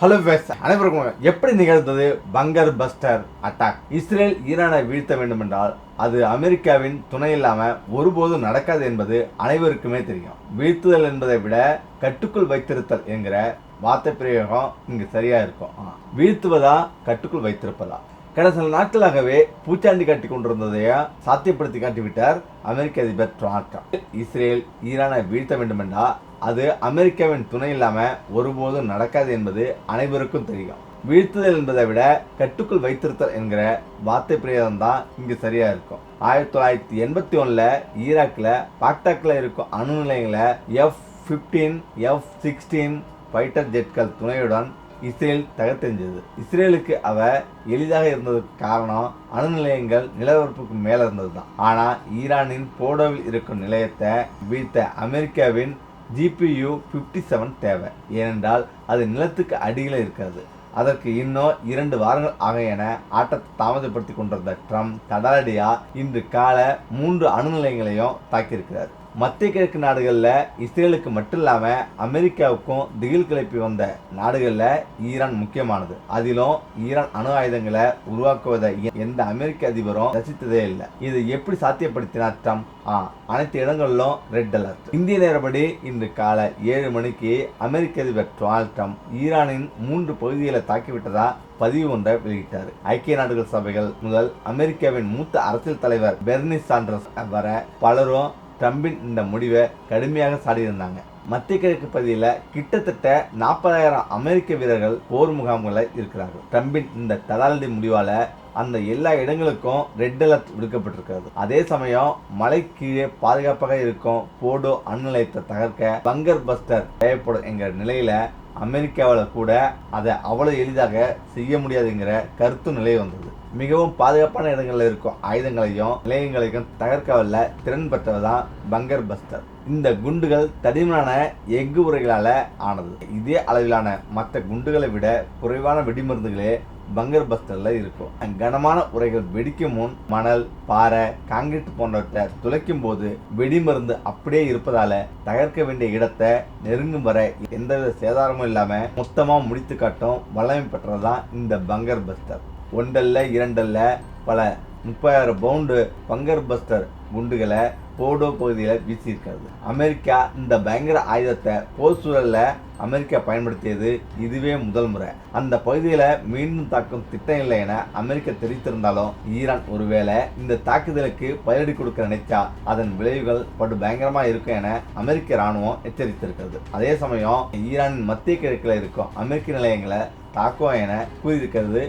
Hello base அனைவருக்கும் எப்படி நிகழ்ந்தது பங்கர் பஸ்டர் அட்டாக்? இஸ்ரேல் ஈரானை வீழ்த்த வேண்டும் என்றால் அது அமெரிக்காவின் துணை இல்லாம ஒருபோதும் நடக்காது என்பது அனைவருக்குமே தெரியும். வீழ்த்துதல் என்பதை விட கட்டுக்குள் வைத்திருத்தல் என்கிற வார்த்தை பிரயோகம் இங்கு சரியா இருக்கும். வீழ்த்துவதா கட்டுக்குள் வைத்திருப்பதா? கடந்த சில நாட்களாகவே பூச்சாண்டி காட்டி கொண்டிருந்ததையா சாத்தியப்படுத்தி காட்டிவிட்டார் அமெரிக்க அதிபர் டொனால்ட் ட்ரம்ப். இஸ்ரேல் ஈரானை வீழ்த்த வேண்டும் என்றால் அது அமெரிக்காவின் துணை இல்லாம ஒருபோதும் நடக்காது என்பது அனைவருக்கும் தெரியும். வீழ்த்துதல் என்பதை விட கட்டுக்குள் வைத்திருத்தல் என்கிற வார்த்தை பிரயோகம் தான் இங்கு சரியா இருக்கும். 1981 ஈராக்ல பாக்தாக்ல இருக்கும் அணு நிலையங்களை F-15 F-16 ஃபைட்டர் ஜெட்கள் துணையுடன் இஸ்ரேல் தகர்த்தெறிஞ்சது. இஸ்ரேலுக்கு எளிதாக இருந்ததுக்கு காரணம் அணு நிலையங்கள் நிலப்பரப்புக்கு மேல இருந்ததுதான். ஆனா ஈரானின் போடோவில் இருக்கும் நிலையத்தை வீழ்த்த அமெரிக்காவின் GPU-57 தேவை. ஏனென்றால் அது நிலத்துக்கு அடியில் இருக்கிறது. அதற்கு இன்னும் 2 வாரங்கள் ஆக என ஆட்டத்தை தாமதப்படுத்தி கொண்டிருந்த ட்ரம்ப் தடாலடியா இன்று காலை 3 அணு நிலையங்களையும் தாக்கியிருக்கிறார். மத்திய கிழக்கு நாடுகளில் இஸ்ரேலுக்கு மட்டும் இல்லாமல் அமெரிக்காவுக்கும் திகில் கிளப்பி வந்த நாடுகளில் ஈரான் முக்கியமானது. அதிலும் ஈரான் அணு ஆயுதங்களை உருவாக்குவதை எந்த அமெரிக்க அதிபரும் ரசித்ததே இல்லை. இது எப்படி சாத்தியப்படுத்தினார் ட்ரம்ப்? அனைத்து இடங்களிலும் ரெட் அலர்ட். இந்திய நேரப்படி இன்று காலை 7 மணிக்கு அமெரிக்க அதிபர் டொனால்ட் ட்ரம்ப் ஈரானின் 3 பகுதிகளை தாக்கிவிட்டதா பதிவு ஒன்றை வெளியிட்டார். ஐக்கிய நாடுகள் சபைகள் முதல் அமெரிக்காவின் மூத்த அரசியல் தலைவர் பெர்னி சாண்டர்ஸ் வர பலரும் ட்ரம்பின் இந்த முடிவை கடுமையாக சாடியிருந்தாங்க. மத்திய கிழக்கு பகுதியில் கிட்டத்தட்ட 40,000 அமெரிக்க வீரர்கள் போர் முகாம்களில் இருக்கிறார்கள். ட்ரம்பின் இந்த தடாலடி முடிவால அந்த எல்லா இடங்களுக்கும் ரெட் அலர்ட் விடுக்கப்பட்டிருக்கிறது. அதே சமயம் மலை கீழே பாதுகாப்பாக இருக்கும் போடோ அணு நிலையத்தை தகர்க்க பங்கர் பஸ்டர் தேவைப்படும் என்கிற நிலையில அமெரிக்காவில் கூட அதை அவ்வளவு எளிதாக செய்ய முடியாதுங்கிற கருத்து நிலை வந்தது. மிகவும் பாதுகாப்பான இடங்களில் இருக்கும் ஆயுதங்களையும் நிலையங்களையும் தகர்க்கவல்ல திறன் பெற்றதுதான் பங்கர் பஸ்டர். இந்த குண்டுகள் தடிமனான எஃகு உரைகளால ஆனது. இதே அளவிலான மற்ற குண்டுகளை விட குறைவான வெடிமருந்துகளே பங்கர் பஸ்டர்ல இருக்கும். கனமான உரைகள் வெடிக்கும் முன் மணல், பாறை, காங்கிரீட் போன்றவற்றை துளைக்கும் போது வெடிமருந்து அப்படியே இருப்பதால தகர்க்க வேண்டிய இடத்தை நெருங்கும் வரை எந்தவித சேதாரமும் இல்லாம மொத்தமா முடித்து காட்டும் வல்லமை பெற்றதுதான் இந்த பங்கர் பஸ்டர். ஒன்றல்ல இரண்டல்ல பல 30,000 பவுண்டு பங்கர் பஸ்டர் குண்டுகளை போடோ பகுதியில் வீசியிருக்கிறது. அமெரிக்கா இந்த பயங்கர ஆயுதத்தை போர் சூழல்ல அமெரிக்கா பயன்படுத்தியது இதுவே முதல் முறை. அந்த பகுதியில மீண்டும் தாக்கும் திட்டம் இல்லை என அமெரிக்கா தெரிவித்திருந்தாலும் ஈரான் ஒருவேளை இந்த தாக்குதலுக்கு பதிலடி கொடுக்க நினைச்சா அதன் விளைவுகள் படு பயங்கரமா இருக்கும் என அமெரிக்க ராணுவம் எச்சரித்திருக்கிறது. அதே சமயம் ஈரானின் மத்திய கிழக்கில் இருக்கும் அமெரிக்க நிலையங்களை தாக்கும் என கூறியிருக்கிறது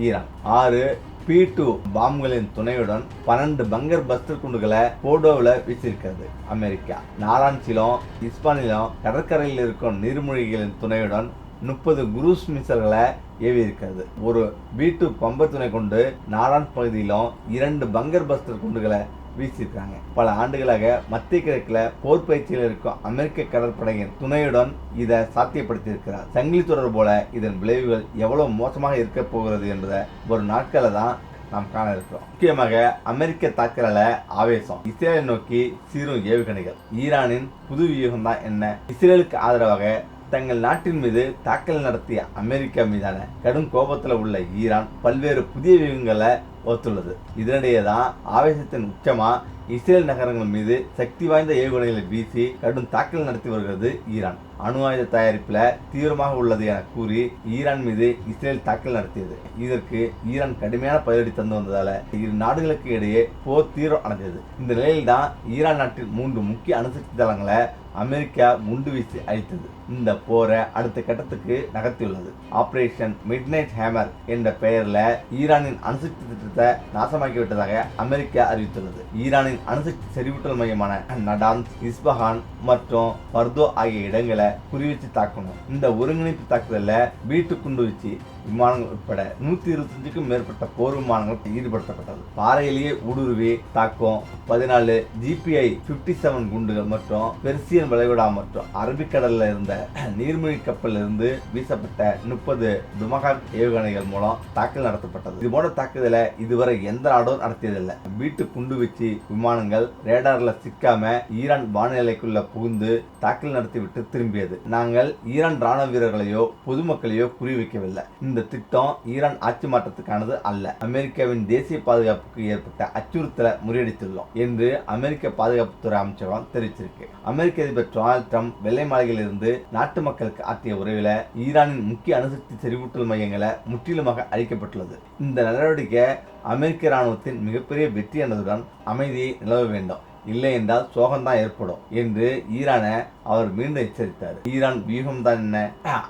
ஈரான். 6 P-2 பாம்புகளின் துணையுடன் 12 பங்கர் பஸ்டர் குண்டுகளை போடோவில் வீசியிருக்கிறது அமெரிக்கா. நாரான்சிலும் இஸ்பானிலும் கடற்கரையில் இருக்கும் நீர்மூழ்கிகளின் துணையுடன் 30 குரூஸ் மிசைல்களை ஏவி இருக்கிறது. ஒரு B-2 பம்பர் துணை கொண்டு நாரான் பகுதியிலும் 2 பங்கர் பஸ்டர் குண்டுகளை வீசியிருக்காங்க. பல ஆண்டுகளாக மத்திய கிழக்கில் போர் பயிற்சியில் இருக்கும் அமெரிக்க கடற்படையின் துணையுடன் இதை சாத்தியப்படுத்தி இருக்கிறார். சங்கிலி தொடர் போல இதன் விளைவுகள் எவ்வளவு மோசமாக இருக்க போகிறது என்பதை ஒரு நாட்களை தான் நாம் காண இருக்கிறோம். முக்கியமாக அமெரிக்க தாக்குதல ஆவேசம், இஸ்ரேலை நோக்கி சீரும் ஏவுகணைகள், ஈரானின் புது வியூகம் தான் என்ன? இஸ்ரேலுக்கு ஆதரவாக தங்கள் நாட்டின் மீது தாக்கல் நடத்திய அமெரிக்கா மீதான கடும் கோபத்தில் உள்ள ஈரான் பல்வேறு புதிய வியூகங்களை ஒத்துள்ளது. இதனிடையே தான் ஆவேசத்தின் உச்சமா இஸ்ரேல் நகரங்கள் மீது சக்தி வாய்ந்த ஏவுகணைகளை வீசி கடும் தாக்கல் நடத்தி வருகிறது ஈரான். அணு ஆயுத தயாரிப்புல தீவிரமாக உள்ளது என கூறி ஈரான் மீது இஸ்ரேல் தாக்கல் நடத்தியது. இதற்கு ஈரான் கடுமையான பதிலடி தந்து வந்ததால இரு நாடுகளுக்கு இடையே போர் தீவிரம் அடைந்தது. இந்த நிலையில் தான் ஈரான் நாட்டின் 3 முக்கிய அணுசக்தி தளங்களை அமெரிக்கா குண்டு வீசி அழித்தது. இந்த போரை அடுத்த கட்டத்துக்கு நகர்த்தியுள்ளது. ஆபரேஷன் மிட்நைட் ஹேமர் என்ற பெயர்ல ஈரானின் அணுசக்தி திட்டத்தை நாசமாக்கிவிட்டதாக அமெரிக்கா அறிவித்துள்ளது. ஈரானின் அணுசக்தி செறிவூட்டல் மையமான நடான்ஸ், இஸ்பஹான் மற்றும் பர்தோ ஆகிய இடங்களை குறிவச்சு தாக்கணும். இந்த ஒருங்கிணைப்பு தாக்குதல்ல B-2 குண்டு வீச்சு விமானங்கள் உட்பட 125க்கும் மேற்பட்ட போர் விமானங்கள் ஈடுபடுத்தப்பட்டது. பாறையிலேயே ஊடுருவி தாக்கும் 14 GPI 57 குண்டுகள் மற்றும் பெர்சியன் வளைகுடா மற்றும் அரபிக்கடல்ல இருந்த நீர்மூழ்கி கப்பலில் இருந்து வீசப்பட்ட 30 டுமஹாக் ஏவுகணைகள் மூலம் தாக்குதல் நடத்தப்பட்டது. இது போன்ற தாக்குதலை இதுவரை எந்த நாடும் நடத்தியதில்லை. வீட்டு குண்டுவீச்சு விமானங்கள் ரேடார்ல சிக்காம ஈரான் வானிலைக்குள்ள புகுந்து தாக்குதல் நடத்திவிட்டு திரும்பியது. நாங்கள் ஈரான் ராணுவ வீரர்களையோ பொதுமக்களையோ குறிவைக்கவில்லை. இந்த திட்டம் ஈரான் ஆட்சி மாற்றத்துக்கானது அல்ல. அமெரிக்காவின் தேசிய பாதுகாப்புக்கு ஏற்பட்ட அச்சுறுத்தலை முறியடித்துள்ளோம் என்று அமெரிக்க பாதுகாப்புத்துறை அமைச்சகம் தெரிவிச்சிருக்கு. அமெரிக்க அதிபர் டொனால்ட் ட்ரம்ப் வெள்ளை மாளிகையில் இருந்து நாட்டு மக்களுக்கு ஆற்றிய உரையில ஈரானின் முக்கிய அணுசக்தி செறிவூட்டல் மையங்களை முற்றிலுமாக அழிக்கப்பட்டுள்ளது. இந்த நடவடிக்கை அமெரிக்க ராணுவத்தின் மிகப்பெரிய வெற்றி என்பதுடன் அமைதியை நிலவ வேண்டும், இல்லை என்றால் சோகம்தான் ஏற்படும் என்று ஈரானை அவர் மீண்டும் எச்சரித்தார். ஈரான் வியூகம் தான் என்ன?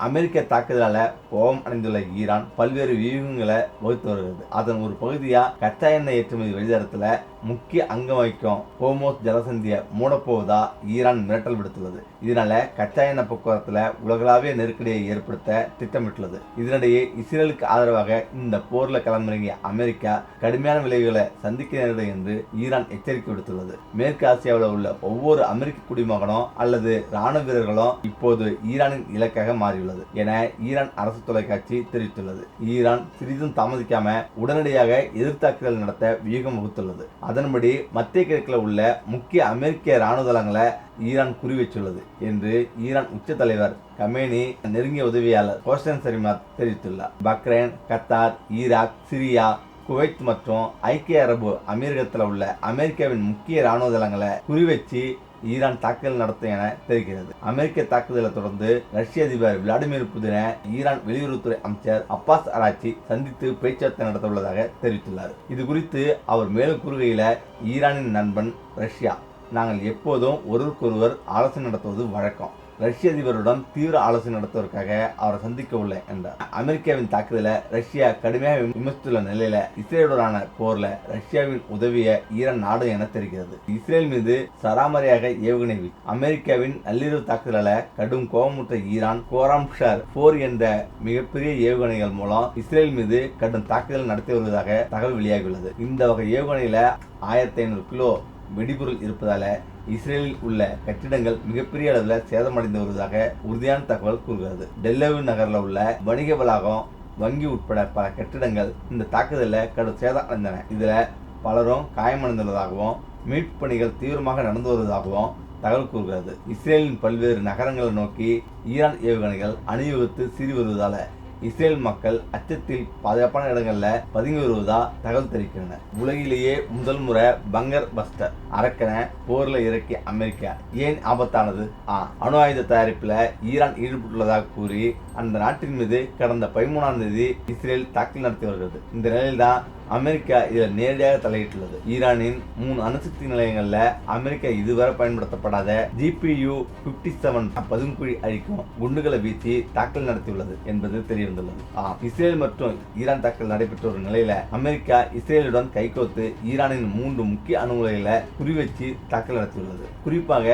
அமெரிக்க தாக்குதலால கோபம் அடைந்துள்ள ஈரான் பல்வேறு வியூகங்களை வகுத்து வருகிறது. அதன் ஒரு பகுதியா கச்சா எண்ணெய் ஏற்றுமதி வழித்தடத்துல முக்கிய அங்கம் வகிக்கும் ஹோர்முஸ் ஜலசந்தியை மூடப்போவதா ஈரான் மிரட்டல் விடுத்துள்ளது. இதனால கச்சா எண்ணெய் போக்குவரத்துல உலகளாவிய நெருக்கடியை ஏற்படுத்த திட்டமிட்டுள்ளது. இதனிடையே இஸ்ரேலுக்கு ஆதரவாக இந்த போர்ல களமிறங்கிய அமெரிக்கா கடுமையான விளைவுகளை சந்திக்க நேரிடும் என்று ஈரான் எச்சரிக்கை விடுத்துள்ளது. மேற்கு ஆசியாவில் உள்ள ஒவ்வொரு அமெரிக்க குடிமகனும் அல்லது ராணுவ வீரர்களும் இப்போது ஈரானின் இலக்காக மாறியுள்ளது என ஈரான் அரசு தொலைக்காட்சி தெரிவித்துள்ளது. ஈரான் சிறிதும் தாமதிக்காம உடனடியாக எதிர்த்தாக்குதல் நடத்த வியூகம் வகுத்துள்ளது. அதன்படி மத்திய கிழக்கில் உள்ள முக்கிய அமெரிக்க ராணுவ தளங்களை ஈரான் குறிவைச்சுள்ளது என்று ஈரான் உச்ச தலைவர் கமேனி நெருங்கிய உதவியாளர் ஹோசன் சரிமாத் தெரிவித்துள்ளார். Bahrain, Qatar, Iraq, Syria, Kuwait மற்றும் ஐக்கிய அரபு அமீரகத்தில் உள்ள அமெரிக்காவின் முக்கிய ராணுவ தளங்களை குறிவச்சு ஈரான் தாக்குதல் நடத்தும் என தெரிகிறது. அமெரிக்க தாக்குதலை தொடர்ந்து ரஷ்ய அதிபர் விளாடிமிர் புதினை ஈரான் வெளியுறவுத்துறை அமைச்சர் அப்பாஸ் அராச்சி சந்தித்து பேச்சுவார்த்தை நடத்த உள்ளதாக தெரிவித்துள்ளார். இது குறித்து அவர் மேலும் கூறுகையில், ஈரானின் நண்பன் ரஷ்யா, நாங்கள் எப்போதும் ஒருவருக்கொருவர் ஆலோசனை நடத்துவது வழக்கம். ரஷ்ய அதிபருடன் தீவிர ஆலோசனை நடத்துவதற்காக அவரை சந்திக்க உள்ளேன் என்றார். அமெரிக்காவின் தாக்குதலை ரஷ்யா கடுமையாக விமர்சித்துள்ள நிலையில இஸ்ரேலுடனான போர்ல ரஷ்யாவின் உதவிய ஈரான் நாடு என தெரிகிறது. இஸ்ரேல் மீது சராமரியாக ஏவுகணை அமெரிக்காவின் நள்ளிரவு தாக்குதலால கடும் கோபமுற்ற ஈரான் கோராம்ஷர் 4 என்ற மிகப்பெரிய ஏவுகணைகள் மூலம் இஸ்ரேல் மீது கடும் தாக்குதல் நடத்தி வருவதாக தகவல் வெளியாகியுள்ளது. இந்த வகை ஏவுகணையில 1500 கிலோ வெடிபொருள் இருப்பதால இஸ்ரேலில் உள்ள கட்டிடங்கள் மிகப்பெரிய அளவில் சேதமடைந்து வருவதாக உறுதியான தகவல் கூறுகிறது. டெல்லவி நகரில் உள்ள வணிக வளாகம், வங்கி உட்பட பல கட்டிடங்கள் இந்த தாக்குதலில் கடும் சேதம் அடைந்தன. இதுல பலரும் காயமடைந்துள்ளதாகவும் மீட்பு பணிகள் தீவிரமாக நடந்து வருவதாகவும் தகவல் கூறுகிறது. இஸ்ரேலின் பல்வேறு நகரங்களை நோக்கி ஈரான் ஏவுகணைகள் அணிவகுத்து சீறி வருவதால இஸ்ரேல் மக்கள் அச்சத்தில் பாதுகாப்பான இடங்களில் பதுங்கி வருவதா தகவல் தெரிவிக்கின்றன. உலகிலேயே முதல் முறை பங்கர் பஸ்டர் அரக்கனை போர்ல இறக்கிய அமெரிக்கா ஏன் ஆபத்தானது? அணு ஆயுத தயாரிப்புல ஈரான் ஈடுபட்டுள்ளதாக கூறி அந்த நாட்டின் மீது கடந்த 13ஆம் தேதி இஸ்ரேல் தாக்குதல் நடத்தி வருகிறது. இந்த நிலையில்தான் அமெரிக்கா இதில் நேரடியாக தலையிட்டுள்ளது. ஈரானின் 3 அணுசக்தி நிலையங்கள்ல அமெரிக்கா இதுவரை பயன்படுத்தப்படாத GPU 57 பதுங்குழி அழிக்கும் குண்டுகளை வீசி தாக்குதல் நடத்தியுள்ளது என்பது தெரிய வந்துள்ளது. இஸ்ரேல் மற்றும் ஈரான் தாக்குதல் நடைபெற்ற ஒரு நிலையில அமெரிக்கா இஸ்ரேலுடன் கைகோத்து ஈரானின் 3 முக்கிய அணு உலைகளை குறிவச்சு தாக்குதல் நடத்தியுள்ளது. குறிப்பாக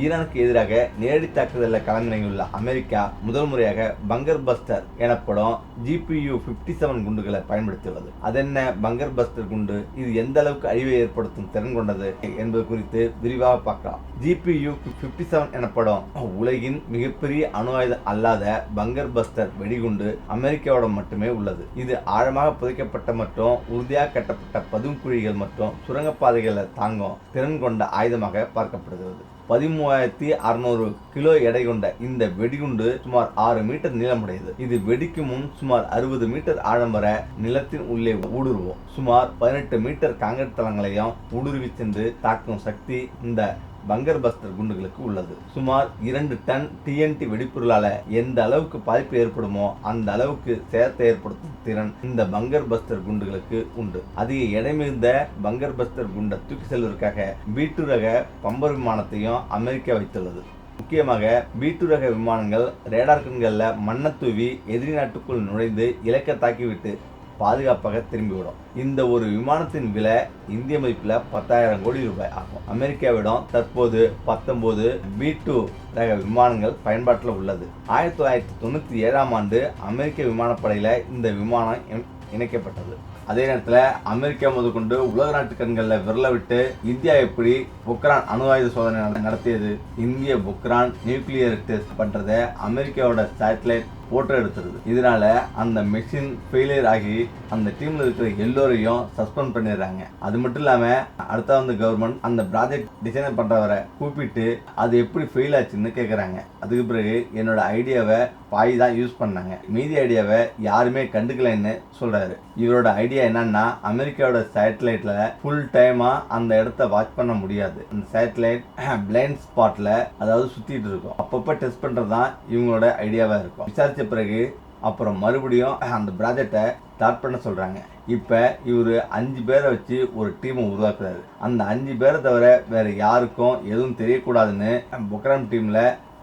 ஈரானுக்கு எதிராக நேரடி தாக்குதலில் களமிறங்கியுள்ள அமெரிக்கா முதல் முறையாக பங்கர் பஸ்டர் எனப்படும் GPU 57 குண்டுகளை பயன்படுத்தியுள்ளது. அதென்ன பங்கர் பஸ்டர் குண்டு? இது எந்த அளவுக்கு அழிவை ஏற்படுத்தும் திறன் கொண்டது என்பது குறித்து விரிவாக பார்க்கலாம். GPU 57 எனப்படும் உலகின் மிகப்பெரிய அணு ஆயுதம் அல்லாத பங்கர் பஸ்டர் வெடிகுண்டு அமெரிக்காவோட மட்டுமே உள்ளது. இது ஆழமாக புதைக்கப்பட்ட மற்றும் உறுதியாக கட்டப்பட்ட பதுங்குழிகள் மற்றும் சுரங்கப்பாதைகளை தாங்கும் திறன் கொண்ட ஆயுதமாக பார்க்கப்படுகிறது. 13,600 கிலோ எடை கொண்ட இந்த வெடிகுண்டு சுமார் 6 மீட்டர் நீளமுடையது. இது வெடிக்கும் முன் சுமார் 60 மீட்டர் ஆழம் வர நிலத்தின் உள்ளே ஊடுருவும். சுமார் 18 மீட்டர் காங்கிரீட் தளங்களையும் ஊடுருவி சென்று தாக்கும் சக்தி இந்த பங்கர் பஸ்டர் குண்டுகளுக்கு உள்ளது. சுமார் 2 டன் TNT வெடிப்பொருளால எந்த அளவுக்கு பாதிப்பு ஏற்படுமோ அந்த அளவுக்கு சேதத்தை ஏற்படுத்தும் திறன் இந்த பங்கர் பஸ்டர் குண்டுகளுக்கு உண்டு. அதிக எடை மிகுந்த பங்கர் பஸ்டர் குண்டை தூக்கி செல்வதற்காக B-2 ரக பம்பர் விமானத்தையும் அமெரிக்கா வைத்துள்ளது. முக்கியமாக B-2 ரக விமானங்கள் ரேடார் கண்களில் மண்ணை தூவி எதிரி நாட்டுக்குள் நுழைந்து இலக்கை தாக்கிவிட்டு பாதுகாப்பாக திரும்பிவிடும். இந்த ஒரு விமானத்தின் விலை இந்திய மதிப்பில் 10,000 கோடி ரூபாய் ஆகும். அமெரிக்காவிடம் தற்போது 19 B2 ரக விமானங்கள் பயன்பாட்டில் உள்ளது. 1997ஆம் ஆண்டு அமெரிக்க விமானப்படையில் இந்த விமானம் இணைக்கப்பட்டது. அதே நேரத்தில் அமெரிக்கா முதற்கொண்டு உலக நாட்டு கண்களில் விரல விட்டு இந்தியா எப்படி பொக்ரான் அணு ஆயுத சோதனை நடத்தியது, இந்திய பொக்ரான் நியூக்ளியர் டெஸ்ட் பண்றதை அமெரிக்காவோட சேட்டலைட் போட்டோ எடுத்துருது. இதனால அந்த மெஷின் ஃபெயிலியர் ஆகி அந்த டீம்ல இருக்கிற எல்லோரையும் சஸ்பெண்ட் பண்ணிடுறாங்க. அது மட்டும் இல்லாம அடுத்த கவர்மெண்ட் அந்த ப்ராஜெக்ட் டிசைன் பண்றவரை கூப்பிட்டு அது எப்படி ஃபெயில் ஆச்சுன்னு கேட்கறாங்க. அதுக்கு பிறகு என்னோட ஐடியாவை பாய் தான் யூஸ் பண்ணாங்க, மீதி ஐடியாவை யாருமே கண்டுக்கலன்னு சொல்றாரு. இவரோட ஐடியா என்னன்னா, அமெரிக்காவோட சேட்டலைட்ல ஃபுல் டைமா அந்த இடத்த வாட்ச் பண்ண முடியாது. அந்த சேட்டலைட் பிளைண்ட் ஸ்பாட்ல அதாவது சுத்திட்டு இருக்கும். அப்பப்ப டெஸ்ட் பண்றதுதான் இவங்களோட ஐடியாவா இருக்கும். விசாரிச்ச பிறகு அப்புறம் மறுபடியும் அந்த ப்ராஜெக்டை ஸ்டார்ட் பண்ண சொல்றாங்க. இப்ப இவரு 5 பேரை வச்சு ஒரு டீமை உருவாக்குறாரு. அந்த 5 பேரை தவிர வேற யாருக்கும் எதுவும் தெரியக்கூடாதுன்னு பொக்ரான் டீம்ல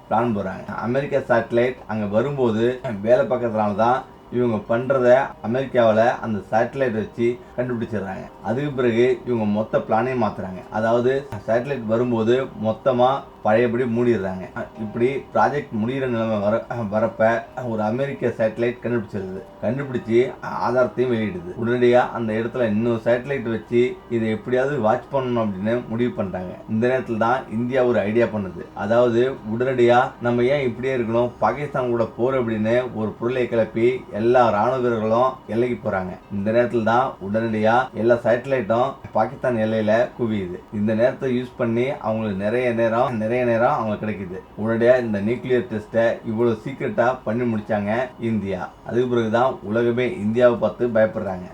பிளான் போறாங்க. அமெரிக்கா சேட்டலைட் அங்க வரும்போது வேலை பார்க்கறதுனால தான் இவங்க பண்றத அமெரிக்காவில் அந்த சேட்டலைட் வச்சு கண்டுபிடிச்சிடுறாங்க. அதுக்கு பிறகு இவங்க மொத்த பிளானையும் மாத்துறாங்க. அதாவது சேட்டலைட் வரும்போது மொத்தமா பழையபடி மூடிடுறாங்க. இப்படி ப்ராஜெக்ட் முடிகிற நிலைமை வரப்ப ஒரு அமெரிக்க சேட்டலைட் கண்டுபிடிச்சு ஆதாரத்தையும் வெளியிடுது. உடனடியாக அந்த இடத்துல இன்னொரு சேட்டலைட் வச்சு இதை எப்படியாவது வாட்ச் பண்ணணும் அப்படின்னு முடிவு பண்றாங்க. இந்த நேரத்தில் தான் இந்தியா ஒரு ஐடியா பண்ணுது. அதாவது உடனடியாக நம்ம ஏன் இப்படியே இருக்கணும், பாகிஸ்தான் கூட போர் அப்படின்னு ஒரு பொருளை கிளப்பி எல்லா ராணுவ வீரர்களும் எல்லைக்கு போறாங்க. இந்த நேரத்தில் தான் உடனடியா எல்லா சேட்டலைட்டும் பாகிஸ்தான் எல்லையில குவியுது. இந்த நேரத்தை யூஸ் பண்ணி அவங்களுக்கு நிறைய நேரம் அவங்களுக்கு கிடைக்குது. உடனடியா இந்த நியூக்ளியர் டெஸ்ட்டை இவ்வளவு சீக்கிரட்டா பண்ணி முடிச்சாங்க இந்தியா. அதுக்கு பிறகுதான் உலகமே இந்தியாவை பார்த்து பயப்படுறாங்க.